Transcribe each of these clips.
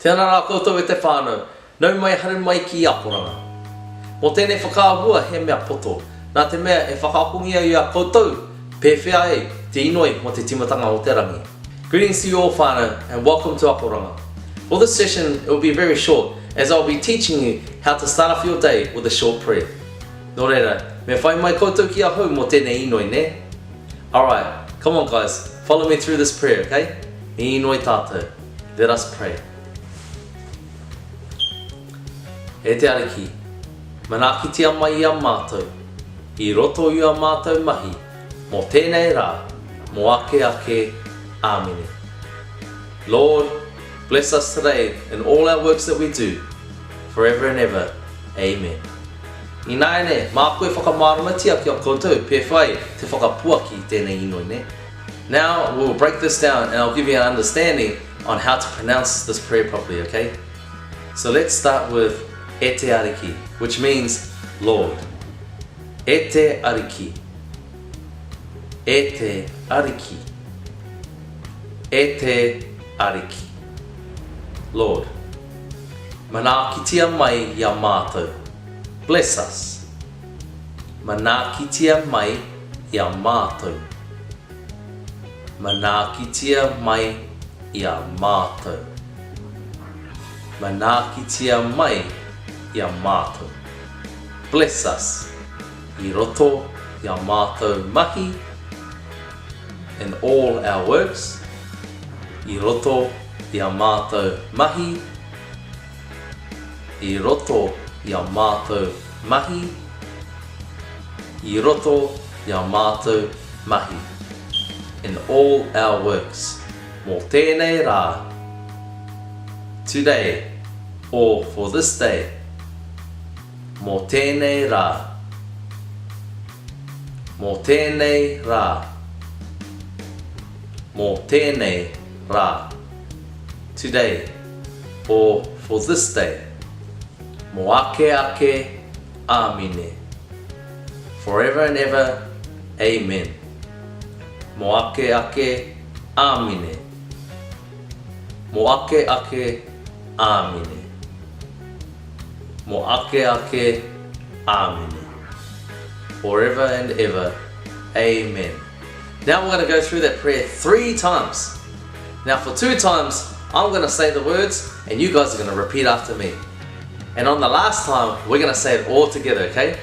Tēnā rā koutou e te whānau, nau mai haru mai ki Akoranga. Mō tēnei whakaahua he mea poto, nā te mea e whakaakongia i a koutou, pēwhea e, te Inoi mō te Timatanga o te rangi. Greetings to you all whānau and welcome to Akoranga. For this session, it will be very short as I'll be teaching you how to start off your day with a short prayer. Nō reira, me whai mai koutou ki a hau mō tēnei Inoi ne? Alright, come on guys, follow me through this prayer, okay? Inoi tātou. Let us pray. E te ariki, manakitia mai i a mātou, I roto i a mātou mahi, mō tēnei rā, mō ake ake, āmine. Lord, bless us today in all our works that we do, forever and ever. Amen. I nāi ne, mā koe whakamāramatia ki a koutou, pēwhea te whakapuaki tēnei Inoi ne. Now we'll break this down and I'll give you an understanding on how to pronounce this prayer properly, okay? So let's start with E te ariki, which means Lord. E te ariki. E te ariki. E te ariki. Lord. Manakitia mai i a mātou. Bless us. Manakitia mai i a mātou. Manakitia mai i a mātou. Manakitia mai i a mātou. Bless us. I roto i a mātou mahi. In all our works. I roto i a mātou mahi. I roto i a mātou mahi. I roto i a mātou mahi. In all our works. Mō tēnei rā. Today, or for this day. Mō tēnei rā. Mō tēnei rā. Mō tēnei rā. Today, or for this day. Mō ake ake, āmine. Forever and ever, Amen. Mō ake ake, āmine. Mō ake ake, āmine. Mō ake ake, āmine. Forever and ever, Amen. Now we're going to go through that prayer 3 times. Now for 2 times, I'm going to say the words and you guys are going to repeat after me. And on the last time, we're going to say it all together, okay?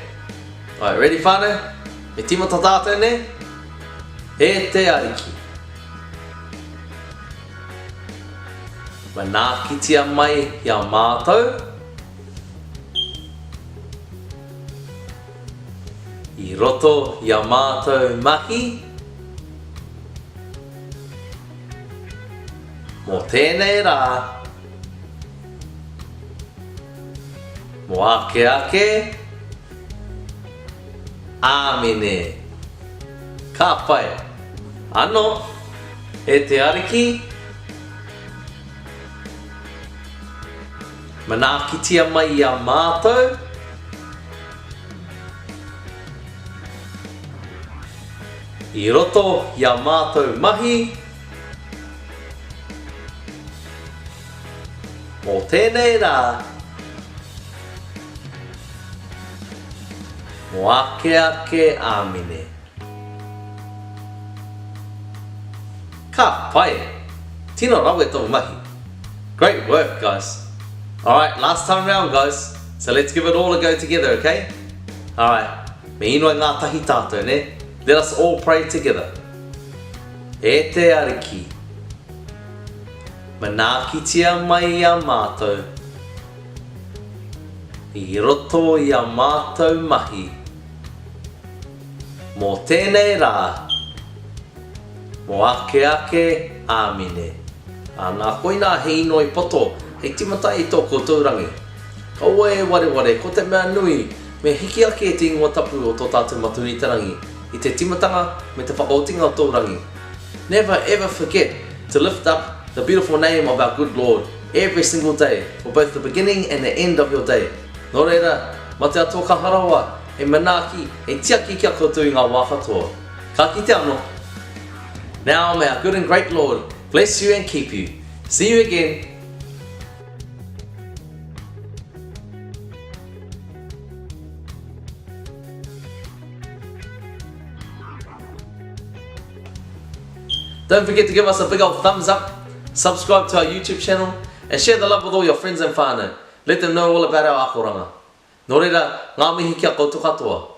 Alright, ready whānau? Me tīmata tātou ne? E te ariki. Manakitia mai i a mātou. I roto i a mātou mahi. Mō tēnei rā. Mō ake ake. Āmine. Ka pai. Ano. E te ariki. Manakitia mai i a mātou. I roto i a mātou mahi. Mō tēnei rā. Mō ake ake āmine. Ka pai. Tino rau e tō mahi. Great work, guys. Alright, last time round, guys. So let's give it all a go together, okay? Alright. Me inoi ngā tahi tātou, ne? Let us all pray together. E te ariki. Manakitia mai i a mātou. I roto i a mātou mahi. Mō tēnei rā. Mō ake ake, āmine. Nā koina he Inoi poto, hei timata i tō koutou rangi. Kaua e ware, ko te mea nui, me hiki ake te ingoa tapu o tō tātou matuni te rangi, I te timatanga me te whakaaturanga o tō rangi. Never ever forget to lift up the beautiful name of our good Lord every single day, for both the beginning and the end of your day. Nō reira, ma te ato ka harawa, e manaki, e tiaki kia koutou I ngā wāhanga. Ka kite anō. Now may our good and great Lord bless you and keep you. See you again. Don't forget to give us a big old thumbs up, subscribe to our YouTube channel, and share the love with all your friends and whānau. Let them know all about our akoranga. Nō reira, ngā mihi kia koutou katoa.